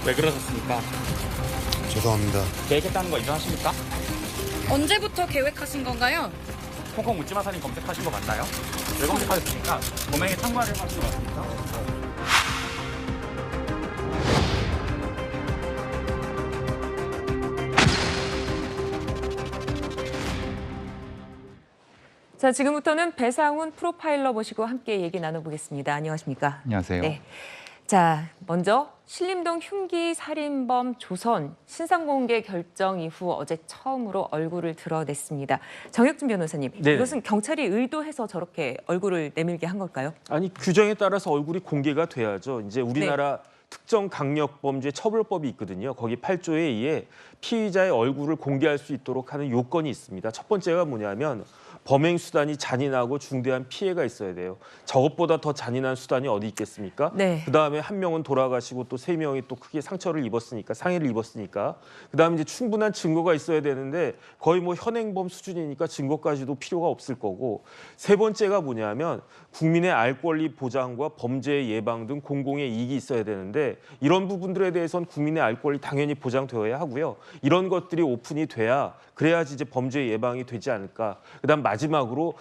왜 그러셨습니까? 죄송합니다. 계획했다는 거 인정하십니까? 언제부터 계획하신 건가요? 홍콩 묻지마 살인 검색하신 거 맞나요? 왜 검색하셨습니까? 범행에 참가를 하신 거 맞습니까? 자, 지금부터는 배상훈 프로파일러 모시고 함께 얘기 나눠보겠습니다. 안녕하십니까? 안녕하세요. 네. 자, 먼저 신림동 흉기 살인범 조선 신상공개 결정 이후 어제 처음으로 얼굴을 드러냈습니다. 정혁준 변호사님, 네. 이것은 경찰이 의도해서 저렇게 얼굴을 내밀게 한 걸까요? 아니 규정에 따라서 얼굴이 공개가 돼야죠. 이제 우리나라 특정 강력범죄 처벌법이 있거든요. 거기 8조에 의해 피의자의 얼굴을 공개할 수 있도록 하는 요건이 있습니다. 첫 번째가 뭐냐면 범행 수단이 잔인하고 중대한 피해가 있어야 돼요. 저것보다 더 잔인한 수단이 어디 있겠습니까? 네. 그다음에 한 명은 돌아가시고 또 3명이 또 크게 상처를 입었으니까, 상해를 입었으니까. 그다음에 이제 충분한 증거가 있어야 되는데 거의 뭐 현행범 수준이니까 증거까지도 필요가 없을 거고. 세 번째가 뭐냐면 국민의 알 권리 보장과 범죄 예방 등 공공의 이익이 있어야 되는데 이런 부분들에 대해서는 국민의 알 권리 당연히 보장되어야 하고요. 이런 것들이 오픈이 돼야 그래야지 이제 범죄 예방이 되지 않을까. 그다음 마지막으로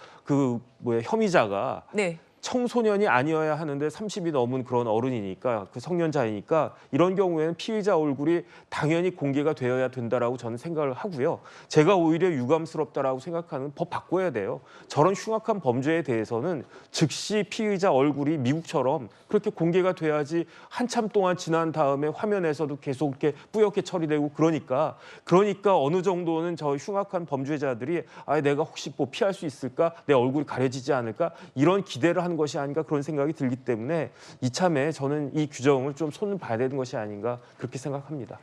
혐의자가 네. 청소년이 아니어야 하는데 30이 넘은 그런 어른이니까 그 성년자이니까 이런 경우에는 피의자 얼굴이 당연히 공개가 되어야 된다라고 저는 생각을 하고요. 제가 오히려 유감스럽다라고 생각하는 법 바꿔야 돼요. 저런 흉악한 범죄에 대해서는 즉시 피의자 얼굴이 미국처럼 그렇게 공개가 돼야지 한참 동안 지난 다음에 화면에서도 계속 이렇게 뿌옇게 처리되고 그러니까 어느 정도는 저 흉악한 범죄자들이 내가 혹시 뭐 피할 수 있을까? 내 얼굴이 가려지지 않을까? 이런 기대를 하는 것이 아닌가 그런 생각이 들기 때문에 이참에 저는 이 규정을 좀 손을 봐야 되는 것이 아닌가 그렇게 생각합니다.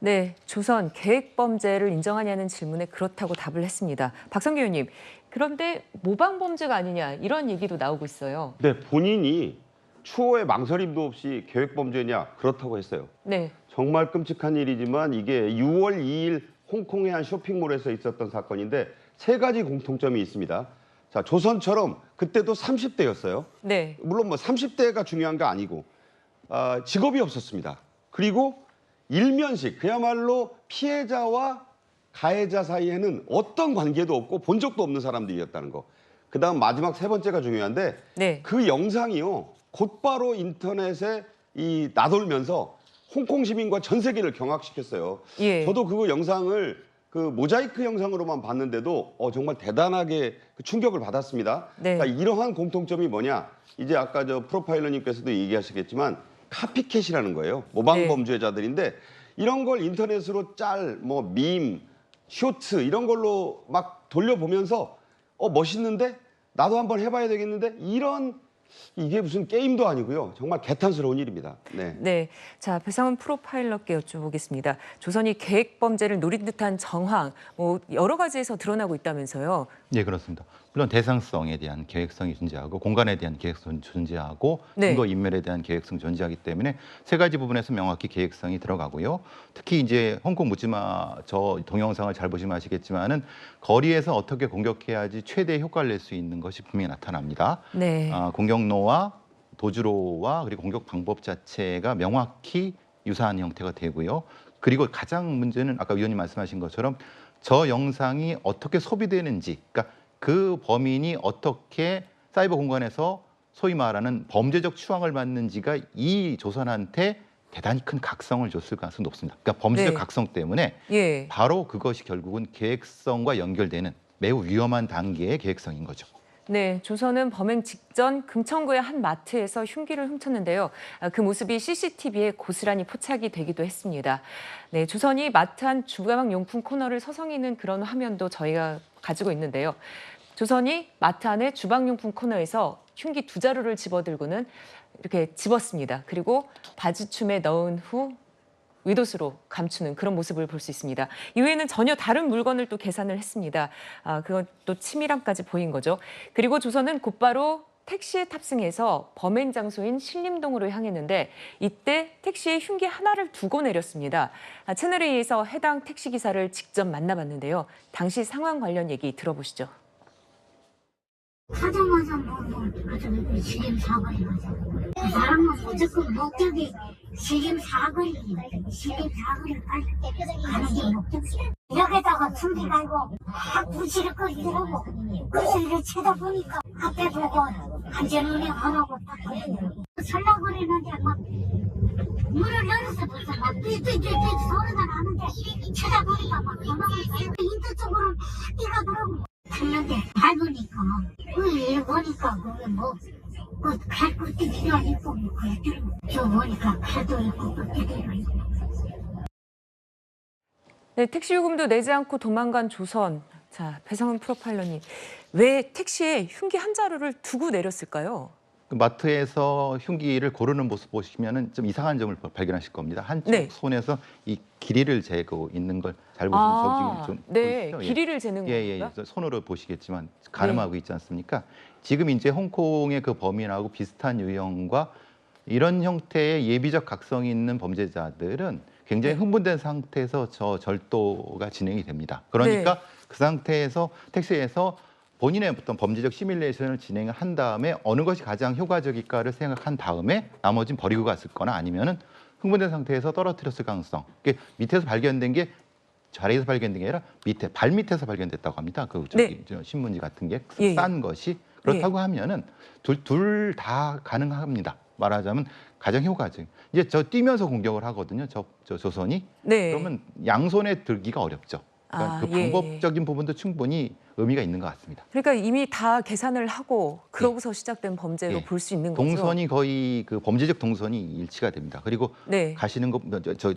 네, 조선 계획범죄를 인정하냐는 질문에 그렇다고 답을 했습니다. 박성규 의원님, 그런데 모방범죄가 아니냐 이런 얘기도 나오고 있어요. 네, 본인이 추호의 망설임도 없이 계획범죄냐 그렇다고 했어요. 네. 정말 끔찍한 일이지만 이게 6월 2일 홍콩의 한 쇼핑몰에서 있었던 사건인데 세 가지 공통점이 있습니다. 자, 조선처럼 그때도 30대였어요. 네. 물론 뭐 30대가 중요한 게 아니고 직업이 없었습니다. 그리고 일면식, 그야말로 피해자와 가해자 사이에는 어떤 관계도 없고 본 적도 없는 사람들이었다는 거. 그다음 마지막 세 번째가 중요한데 네. 그 영상이요. 곧바로 인터넷에 나돌면서 홍콩 시민과 전 세계를 경악시켰어요. 예. 저도 그 영상을 그 모자이크 영상으로만 봤는데도 정말 대단하게 충격을 받았습니다. 네. 그러니까 이러한 공통점이 뭐냐? 이제 아까 저 프로파일러님께서도 얘기하시겠지만 카피캣이라는 거예요. 모방 네. 범죄자들인데 이런 걸 인터넷으로 밈, 쇼츠 이런 걸로 막 돌려보면서 멋있는데 나도 한번 해봐야 되겠는데 이게 무슨 게임도 아니고요. 정말 개탄스러운 일입니다. 네. 네, 자 배상훈 프로파일러께 여쭤보겠습니다. 조선이 계획범죄를 노린 듯한 정황, 여러 가지에서 드러나고 있다면서요. 예, 그렇습니다. 물론 대상성에 대한 계획성이 존재하고 공간에 대한 계획성이 존재하고 네. 증거 인멸에 대한 계획성이 존재하기 때문에 세 가지 부분에서 명확히 계획성이 들어가고요. 특히 이제 홍콩 묻지마 저 동영상을 잘 보시면 아시겠지만은 거리에서 어떻게 공격해야지 최대 효과를 낼 수 있는 것이 분명히 나타납니다. 네. 공격로와 도주로와 그리고 공격 방법 자체가 명확히 유사한 형태가 되고요. 그리고 가장 문제는 아까 위원님 말씀하신 것처럼 저 영상이 어떻게 소비되는지, 그러니까 그 범인이 어떻게 사이버 공간에서 소위 말하는 범죄적 추앙을 받는지가 이 조선한테 대단히 큰 각성을 줬을 가능성이 높습니다. 그러니까 범죄적 네. 각성 때문에 예. 바로 그것이 결국은 계획성과 연결되는 매우 위험한 단계의 계획성인 거죠. 네, 조선은 범행 직전 금천구의 한 마트에서 흉기를 훔쳤는데요. 그 모습이 CCTV에 고스란히 포착이 되기도 했습니다. 네, 조선이 마트 안 주방용품 코너를 서성이는 그런 화면도 저희가 가지고 있는데요. 조선이 마트 안의 주방용품 코너에서 흉기 2자루를 집어들고는 이렇게 집었습니다. 그리고 바지춤에 넣은 후 위도수로 감추는 그런 모습을 볼 수 있습니다. 이후에는 전혀 다른 물건을 또 계산을 했습니다. 그건 또 치밀함까지 보인 거죠. 그리고 조선은 곧바로 택시에 탑승해서 범행 장소인 신림동으로 향했는데 이때 택시에 흉기 하나를 두고 내렸습니다. 채널A에서 해당 택시기사를 직접 만나봤는데요. 당시 상황 관련 얘기 들어보시죠. 하자마자 가지고 실림 사거리 가자. 그 사람은 무조건 목적이 실림 사거리입니다. 실림 사거리 가는 게 목적이야. 여기다가 숨기 갈고 확 부시럭거리더라고. 그래서 이렇게 쳐다보니까 앞에 보고 안전운행 하라고 딱 보이더라고. 설라거리는데 막 문을 열어서 벌써 막 삐삐삐삐 소리가 나는데 쳐다보니까 막 도망가서 인도 쪽으로 뛰가더라고. 갔는데 밟으니까 그 보니까 그게 그 칼 껍데기가 있고 그랬더라고. 저 보니까 칼도 있고 껍데기가 있고. 네, 택시 요금도 내지 않고 도망간 조선. 자, 배상훈 프로파일러님, 왜 택시에 흉기 한 자루를 두고 내렸을까요? 그 마트에서 흉기를 고르는 모습 보시면은 좀 이상한 점을 발견하실 겁니다. 한쪽 네. 손에서 이 길이를 재고 있는 걸 잘 보시면 저 지금 좀 네, 보이시죠? 예. 길이를 재는 건가요? 예. 손으로 보시겠지만 가늠하고 있지 않습니까? 지금 이제 홍콩의 그 범인하고 비슷한 유형과 이런 형태의 예비적 각성이 있는 범죄자들은 굉장히 흥분된 상태에서 저 절도가 진행이 됩니다. 그러니까 네. 그 상태에서 택시에서 본인의 어떤 범죄적 시뮬레이션을 진행을 한 다음에 어느 것이 가장 효과적일까를 생각한 다음에 나머지는 버리고 갔을 거나 아니면은 흥분된 상태에서 떨어뜨렸을 가능성. 밑에서 발견된 게 자리에서 발견된 게 아니라 밑에 발 밑에서 발견됐다고 합니다. 그 저기 저 신문지 같은 게 싼 것이 그렇다고 하면은 둘 다 가능합니다. 말하자면 가장 효과적. 이제 저 뛰면서 공격을 하거든요. 저 조선이. 네. 그러면 양손에 들기가 어렵죠. 그러니까 그 방법적인 부분도 충분히 의미가 있는 것 같습니다. 그러니까 이미 다 계산을 하고 그러고서 시작된 범죄로 볼 수 있는 거죠. 동선이 거의 그 범죄적 동선이 일치가 됩니다. 그리고 가시는 거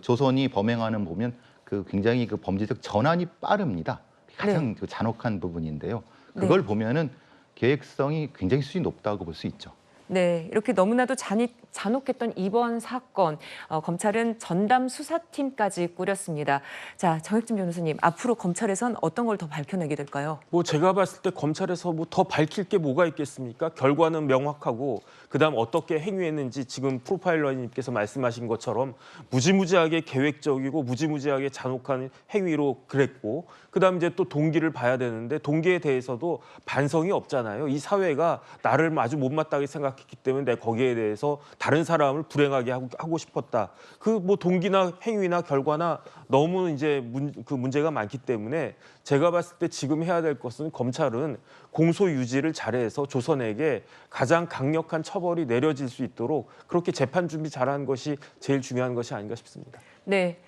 조선이 범행하는 보면 그 굉장히 그 범죄적 전환이 빠릅니다. 가장 그 잔혹한 부분인데요. 그걸 보면은 계획성이 굉장히 수준이 높다고 볼 수 있죠. 네, 이렇게 너무나도 잔혹했던 이번 사건, 검찰은 전담 수사팀까지 꾸렸습니다. 자, 정혁진 변호사님, 앞으로 검찰에선 어떤 걸 더 밝혀내게 될까요? 뭐 제가 봤을 때 검찰에서 뭐 더 밝힐 게 뭐가 있겠습니까? 결과는 명확하고 그다음 어떻게 행위했는지 지금 프로파일러님께서 말씀하신 것처럼 무지무지하게 계획적이고 무지무지하게 잔혹한 행위로 그랬고 그다음 이제 또 동기를 봐야 되는데 동기에 대해서도 반성이 없잖아요. 이 사회가 나를 아주 못마땅하게 생각했기 때문에 내가 거기에 대해서 다른 사람을 불행하게 하고 싶었다. 그 뭐 동기나 행위나 결과나 너무 이제 그 문제가 많기 때문에 제가 봤을 때 지금 해야 될 것은 검찰은 공소 유지를 잘해서 조선에게 가장 강력한 처벌이 내려질 수 있도록 그렇게 재판 준비 잘하는 것이 제일 중요한 것이 아닌가 싶습니다. 네.